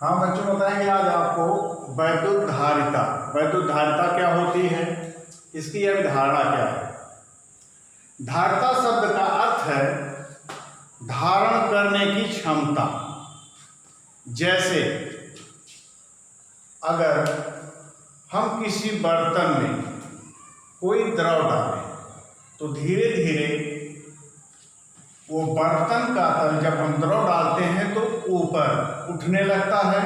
हाँ बच्चों, बताएंगे आज आपको वैद्युत धारिता। वैद्युत धारिता क्या होती है, इसकी अवधारणा क्या है। धारिता शब्द का अर्थ है धारण करने की क्षमता। जैसे अगर हम किसी बर्तन में कोई द्रव डालें तो धीरे धीरे वो बर्तन का तल, जब हम द्रव डालते हैं तो ऊपर उठने लगता है।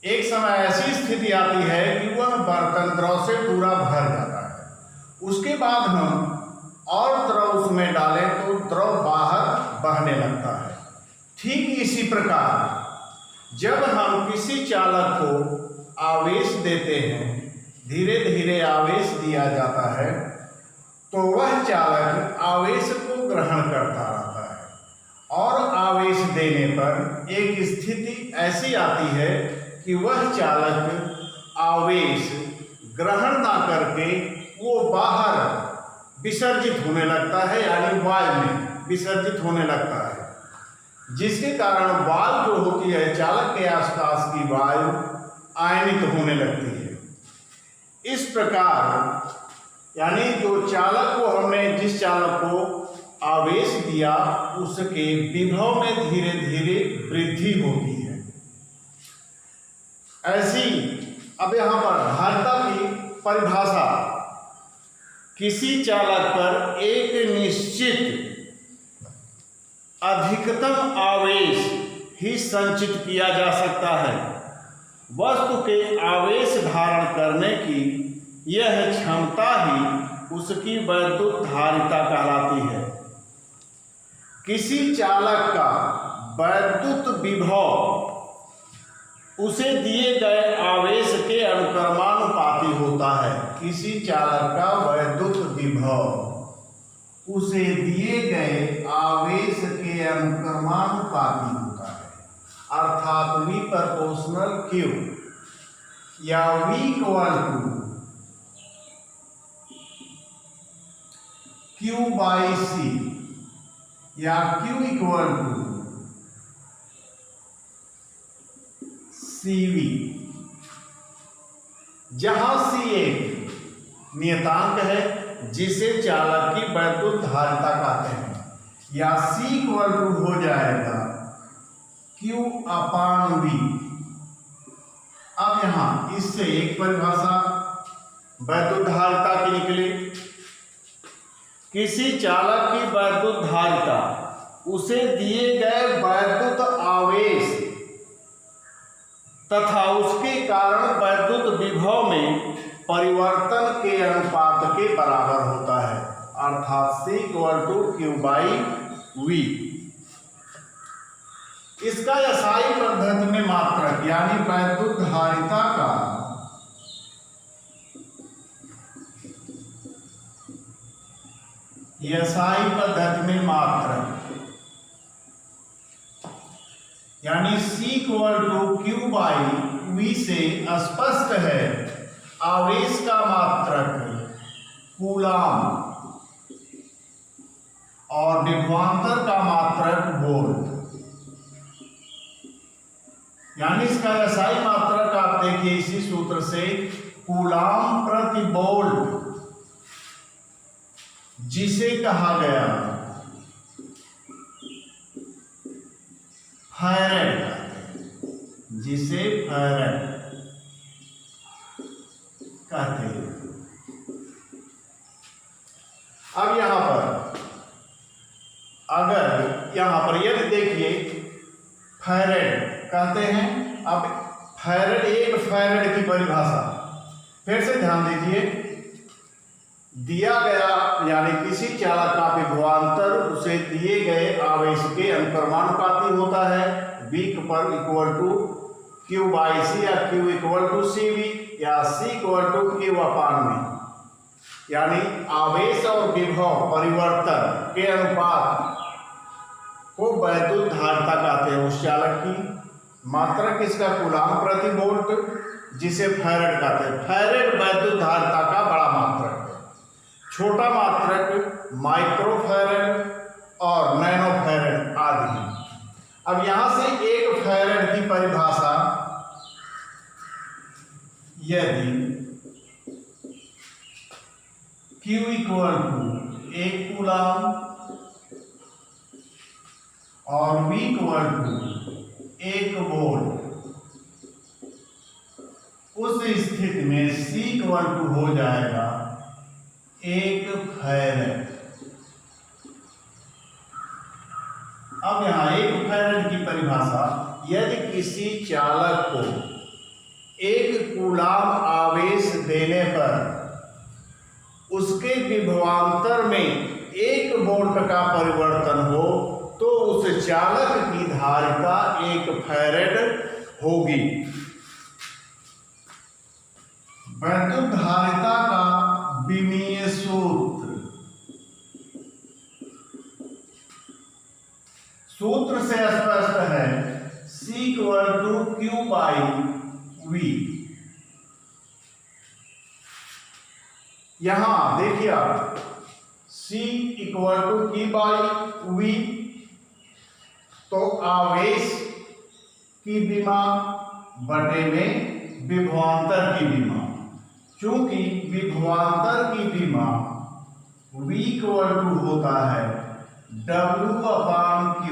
एक समय ऐसी स्थिति आती है कि वह बर्तन द्रव से पूरा भर जाता है। उसके बाद हम और द्रव उसमें डालें तो द्रव बाहर बहने लगता है। ठीक इसी प्रकार जब हम किसी चालक को आवेश देते हैं, धीरे धीरे आवेश दिया जाता है, तो वह चालक आवेश को ग्रहण करता रहता है और आवेश देने पर एक स्थिति ऐसी आती है कि वह चालक आवेश ग्रहण ना करके वो बाहर विसर्जित होने लगता है, यानी वायु में विसर्जित होने लगता है, जिसके कारण वायु जो होती है चालक के आसपास की वायु आयनित होने लगती है। इस प्रकार यानी जो चालक को हमने, जिस चालक को आवेश दिया, उसके विभव में धीरे धीरे वृद्धि होती है। ऐसी अब यहाँ पर धारिता की परिभाषा, किसी चालक पर एक निश्चित अधिकतम आवेश ही संचित किया जा सकता है। वस्तु के आवेश धारण करने की यह क्षमता ही उसकी वैद्युत धारिता कहलाती है। किसी चालक का वैद्युत विभव उसे दिए गए आवेश के अनुक्रमानुपाती होता है। किसी चालक का वैद्युत विभव उसे दिए गए आवेश के अनुक्रमानुपाती होता है, अर्थात V प्रोपोर्शनल Q या V equal to Q by C या Q इक्वल टू CV, जहां C एक नियतांक है जिसे चालक की वैद्युत धारिता कहते हैं, या C इक्वल टू हो जाएगा Q अपान V। अब यहां इससे एक परिभाषा वैद्युत धारिता की निकली। किसी चालक की वैद्युत धारिता उसे दिए गए वैद्युत आवेश तथा उसके कारण वैद्युत विभव में परिवर्तन के अनुपात के बराबर होता है, अर्थात C equal to Q by V। इसका SI पद्धति में मात्रक यानी वैद्युत धारिता का SI पद्धति में मात्रक यानी C equal to Q by V से स्पष्ट है आवेश का मात्रक कूलाम और विभवांतर का मात्रक वोल्ट। यानी इसका SI मात्रक आप देखिए इसी सूत्र से, कूलाम प्रति वोल्ट, जिसे कहा गया फैरेड, जिसे फैरेड कहते हैं। अब यहां पर अगर यहां पर यदि देखिए फैरेड कहते हैं। अब फैरेड, एक फैरेड की परिभाषा फिर से ध्यान दीजिए, दिया गया यानी किसी चालक का विभवांतर उसे दिए गए आवेश के अनुक्रमानुपाती होता है, V पर equal to Q by C या Q इक्वल टू CV या C equal to Q upon V। यानी आवेश और विभव परिवर्तन के अनुपात को वैद्युत धारिता कहते हैं। उस चालक की मात्रक इसका कूलाम प्रति वोल्ट, जिसे फैरेड कहते हैं। फैरेड वैद्युत धारिता का बड़ा मात्रक है। छोटा मात्रक माइक्रो फैरेड और नैनो फैरेड आदि। अब यहां से एक फैरेड की परिभाषा यदि Q इक्वल टू 1 कूलम और V इक्वल टू 1 वोल्ट, उस स्थिति में C इक्वल टू हो जाएगा 1 फैरेड। अब यहाँ 1 फैरेड की परिभाषा, यदि किसी चालक को 1 कूलम आवेश देने पर उसके विभवांतर में 1 वोल्ट का परिवर्तन हो तो उस चालक की धारिता 1 फैरेड होगी। वैद्युत धारिता का विमीय सूत्र से स्पष्ट है, C equal to Q by V। यहां देखिए आप, C equal to Q by V, तो आवेश की विमा बटे में विभवांतर की विमा। चूंकि विभवांतर की विमा V इक्वल टू होता है W upon Q,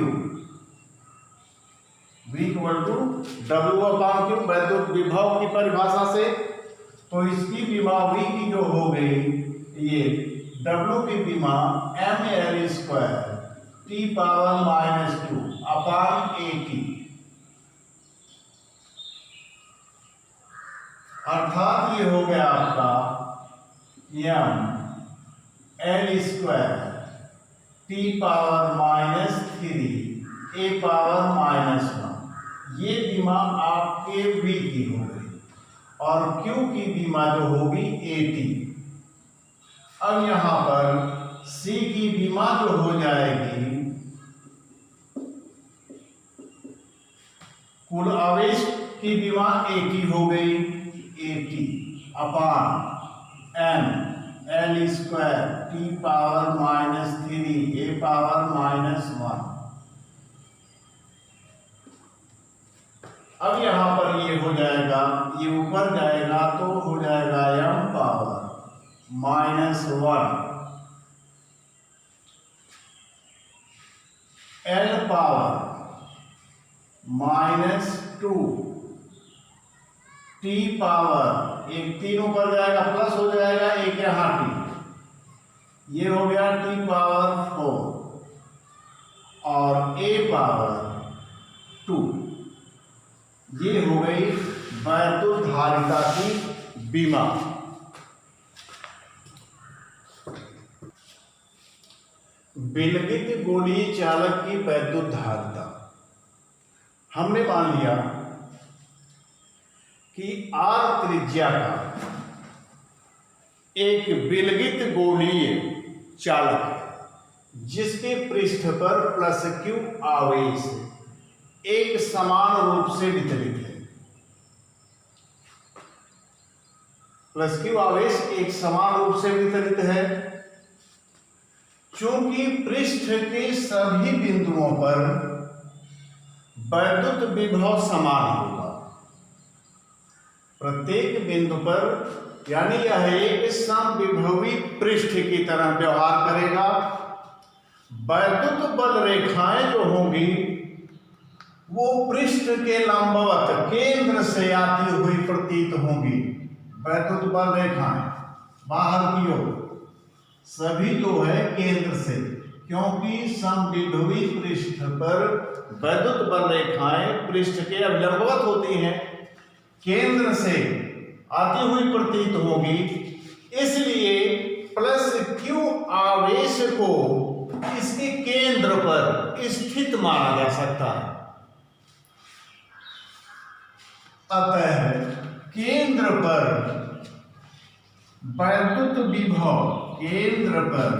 V equal to W upon Q वैद्युत विभव की परिभाषा से। तो इसकी विमा V की जो हो गई, ये W की विमा mL square T power -2 upon AT, अर्थात ये हो गया आपका mL square T power -3 A power -1। ये विमा आपके V की हो गई और Q की विमा जो होगी AT। अब यहां पर C की विमा जो हो जाएगी, कुल आवेश की विमा AT हो गई, AT upon mL square T power -3 A power -1। अब यहां पर ये हो जाएगा, ये ऊपर जाएगा तो हो जाएगा m power -1 L power -2 T power, एक 3 ऊपर जाएगा प्लस हो जाएगा, एक यहाँ T, ये हो गया T पावर 4 और A पावर 2। ये हो गई वैद्युत धारिता की विमा। विलगित गोलीय चालक की वैद्युत धारिता, हमने मान लिया कि R त्रिज्या का एक विलगित गोलीय चालक है जिसके पृष्ठ पर +Q आवेश एक समान रूप से वितरित है। +Q आवेश एक समान रूप से वितरित है। चूंकि पृष्ठ के सभी बिंदुओं पर वैद्युत विभव समान होगा, प्रत्येक बिंदु पर, यानी यह एक समविभवी पृष्ठ की तरह व्यवहार करेगा। वैद्युत बल रेखाएं जो होंगी वो पृष्ठ के लंबवत केंद्र से आती हुई प्रतीत होंगी। वैद्युत बल रेखाएं बाहर की ओर सभी जो है केंद्र से, क्योंकि समविभवी पृष्ठ पर वैद्युत बल रेखाएं पृष्ठ के लंबवत होती हैं, केंद्र से आती हुई प्रतीत होगी। इसलिए +Q आवेश को इसके केंद्र पर स्थित माना जा सकता है। अतः केंद्र पर वैद्युत विभव, केंद्र पर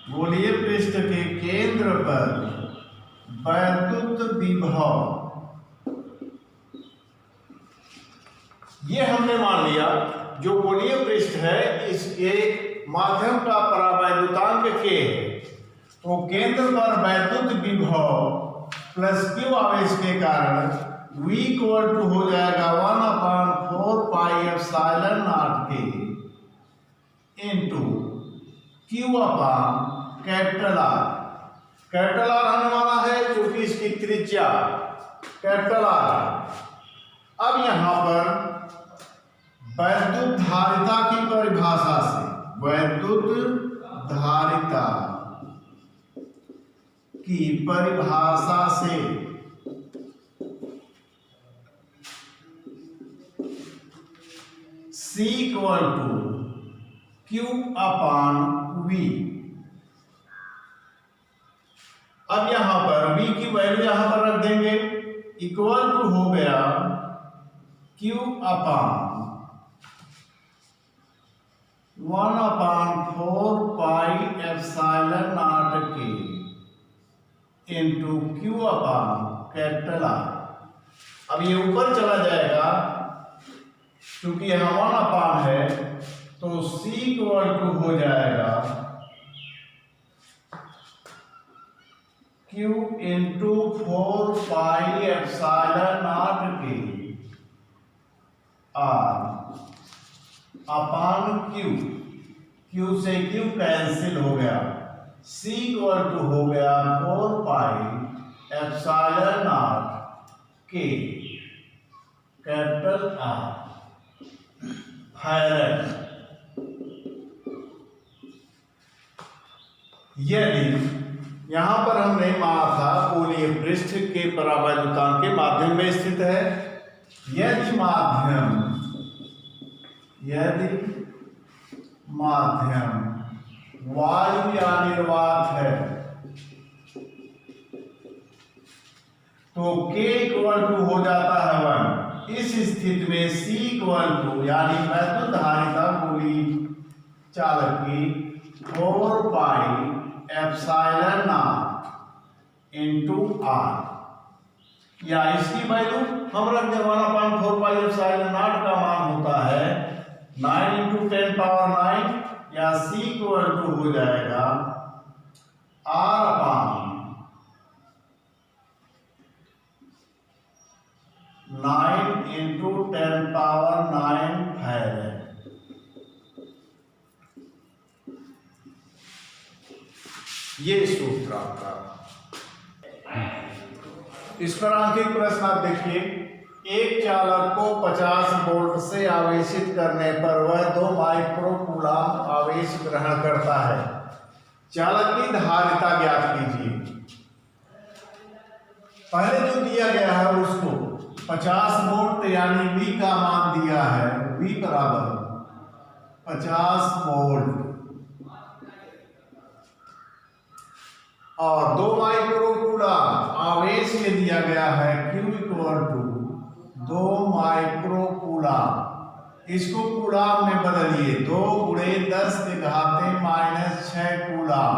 गोलीय पृष्ठ के केंद्र पर वैद्युत विभव, ये हमने मान लिया जो गोलीय पृष्ठ है इसके माध्यम का परावैद्युतांक K है। तो केंद्र पर वैद्युत विभव +Q आवेश के कारण v इक्वल टू हो जाएगा 1/4 पाई एप्सिलॉन नॉट के इंटू क्यू अपान कैपिटल आर। कैपिटल आर आने वाला है क्योंकि इसकी त्रिज्या कैपिटल आर है। अब यहां पर वैद्युत धारिता की परिभाषा से, वैद्युत धारिता की परिभाषा से C equal to Q upon V। अब यहां पर V की वैल्यू यहां पर रख देंगे, इक्वल टू हो गया Q upon 1/4 pi epsilon not के इंटू क्यू अपान कैपिटल आर। अब ये ऊपर चला जाएगा क्योंकि यहां 1 अपान है, तो C इक्वल टू हो जाएगा Q into 4 pi epsilon not के आर अपान क्यू। क्यू से क्यू कैंसिल हो गया, C इक्वल टू हो गया 4 पाई एप्सिलॉन नॉट के कैपिटल आर फैराड। यदि यहां पर हमने माना था गोलीय पृष्ठ के परावैद्युतांक के माध्यम में स्थित है। यदि माध्यम वायु या निर्वात है तो K इक्वल टू हो जाता है 1। इस स्थिति में C इक्वल टू यानी वैद्युत धारिता गोलीय चालक की 4 pi epsilon naught into R, या इसकी वैल्यू हम रख दें 1/4 पाई एप्सिलॉन नॉट का मान होता है 9 × 10⁹, या C इक्वल टू हो जाएगा R अपान 9 × 10⁹ फैराड। ये सूत्र आपका। इस पर अंकित प्रश्न आप देखिए। एक चालक को 50 वोल्ट से आवेशित करने पर वह 2 माइक्रोकूलम आवेश ग्रहण करता है। चालक की धारिता ज्ञात कीजिए। पहले जो दिया गया है उसको 50 वोल्ट यानी V का मान दिया है, V बराबर 50 वोल्ट, और 2 माइक्रोकूलम आवेश में दिया गया है Q इक्वल टू 2 माइक्रोकूलम। इसको कूलम में बदलिए, 2 × 10⁻⁻6 कूलम।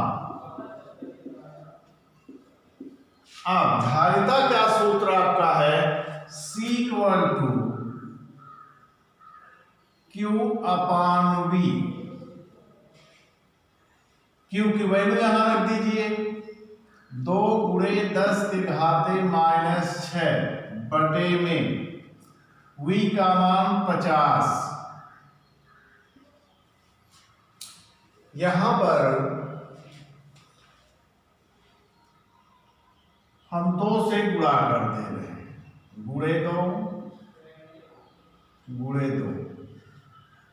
अब धारिता क्या सूत्र आपका है? C equal to Q upon V। Q की वैल्यू यहां रख दीजिए, 2 × 10⁻⁻6 बटे में V का मान 50। यहां पर हम 2 से गुणा कर दे रहे हैं, गुणे 2 गुणे 2।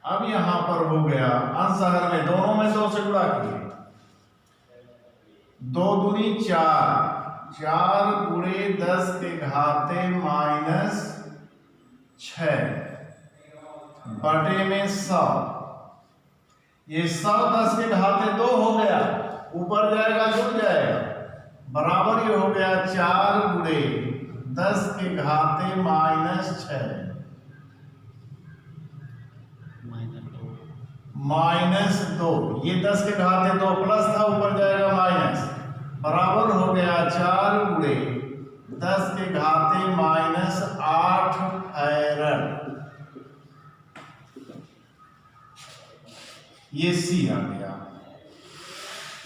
अब यहां पर हो गया अंशहर में, दोनों में 2 से गुणा किए, 2 दूनी 4, 4 × 10⁻⁻6 बटे में 100। ये 100 10⁻2 हो गया, ऊपर जाएगा जुड़ जाएगा, बराबर ये हो गया 4 × 10⁻⁻6 -2। ये 10⁻2 प्लस था, ऊपर जाएगा माइनस, बराबर हो गया 4 × 10⁻⁸ फैराड। ये C आ गया।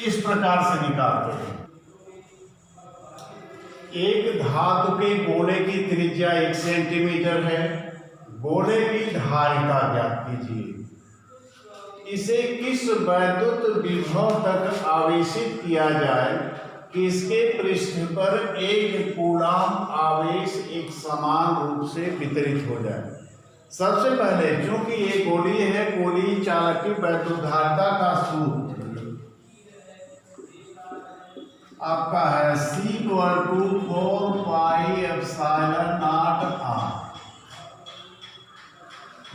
इस प्रकार से निकालते हैं। एक धातु के गोले की त्रिज्या 1 सेंटीमीटर है, गोले की धारिता ज्ञात कीजिए। इसे किस वैद्युत विभव तक आवेशित किया जाए कि इसके पृष्ठ पर एक कूलाम आवेश एक समान रूप से वितरित हो जाए। सबसे पहले चूंकि ये गोली है, गोली चालक की वैद्युत धारिता का सूत्र आपका है C=4 pi epsilon not R,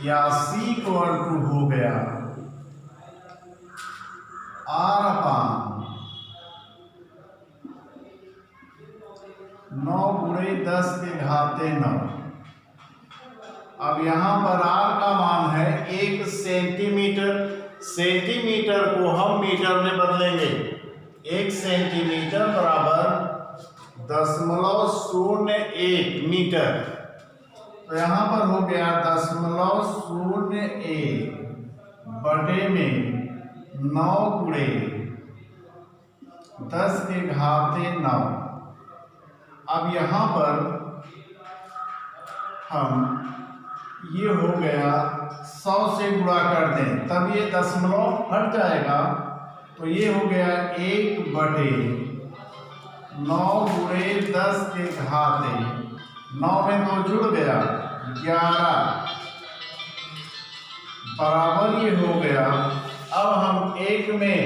या C हो गया R/9 × 10⁹ अब यहाँ पर R का मान है 1 सेंटीमीटर। सेंटीमीटर को हम मीटर में बदलेंगे। 1 सेंटीमीटर बराबर 0.01 मीटर। तो यहाँ पर हो गया 0.01 बटे में 9 × 10⁹ अब यहाँ पर हम ये हो गया 100 से गुणा कर दें, तब ये दशमलव हट जाएगा। तो ये हो गया 1 बटे 9 × 10⁻, 9 में 2 जुड़ गया 11 बराबर ये हो गया। अब हम 1 में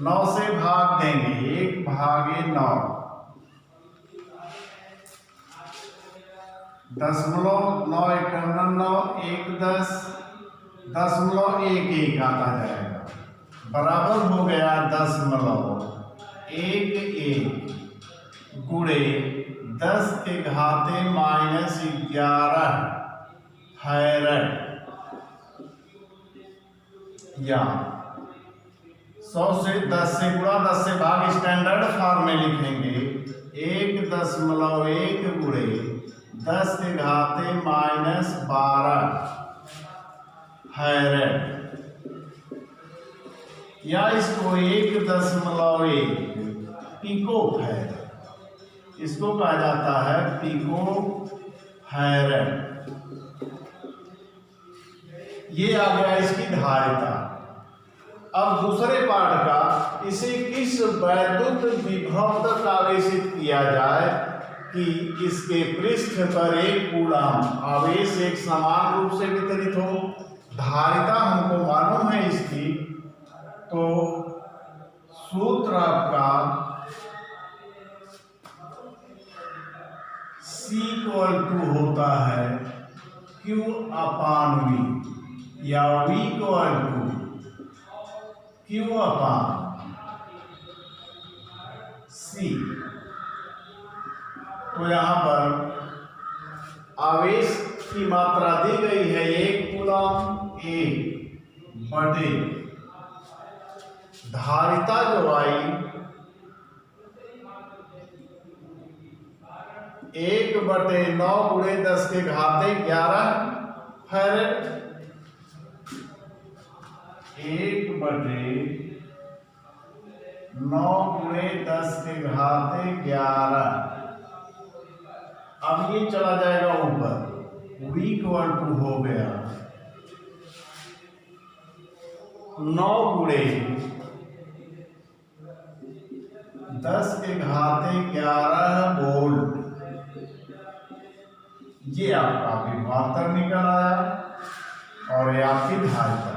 9 से भाग देंगे, 1/9 0.9 1 10.11 आता जाएगा, बराबर हो गया 0.11 गुणे 10⁻11 फैरड, या 100 से 10 से गुणा 10 से भाग स्टैंडर्ड फॉर्म में लिखेंगे 1.1 गुणे 10⁻12 फैरड, या इसको 1.1 पिको फैरड, इसको कहा जाता है पिको फैरड। ये आ गया इसकी धारिता। अब दूसरे पार्ट का, इसे किस वैद्युत विभव तक आवेशित किया जाए कि इसके पृष्ठ पर एक कूलाम आवेश एक समान रूप से वितरित हो। धारिता हमको मालूम है इसकी, तो सूत्र आपका C होता है Q/V, या V Q/C। तो यहाँ पर आवेश की मात्रा दी गई है 1 कूलम 1 बटे धारिता जो आई 1/9 × 10⁻11 फैरड, 1/9 × 10⁻11। अब ये चला जाएगा ऊपर, V हो गया 9 × 10⁻11 वोल्ट। ये आपका विभवांतर निकल आया और ये आपकी धारिता।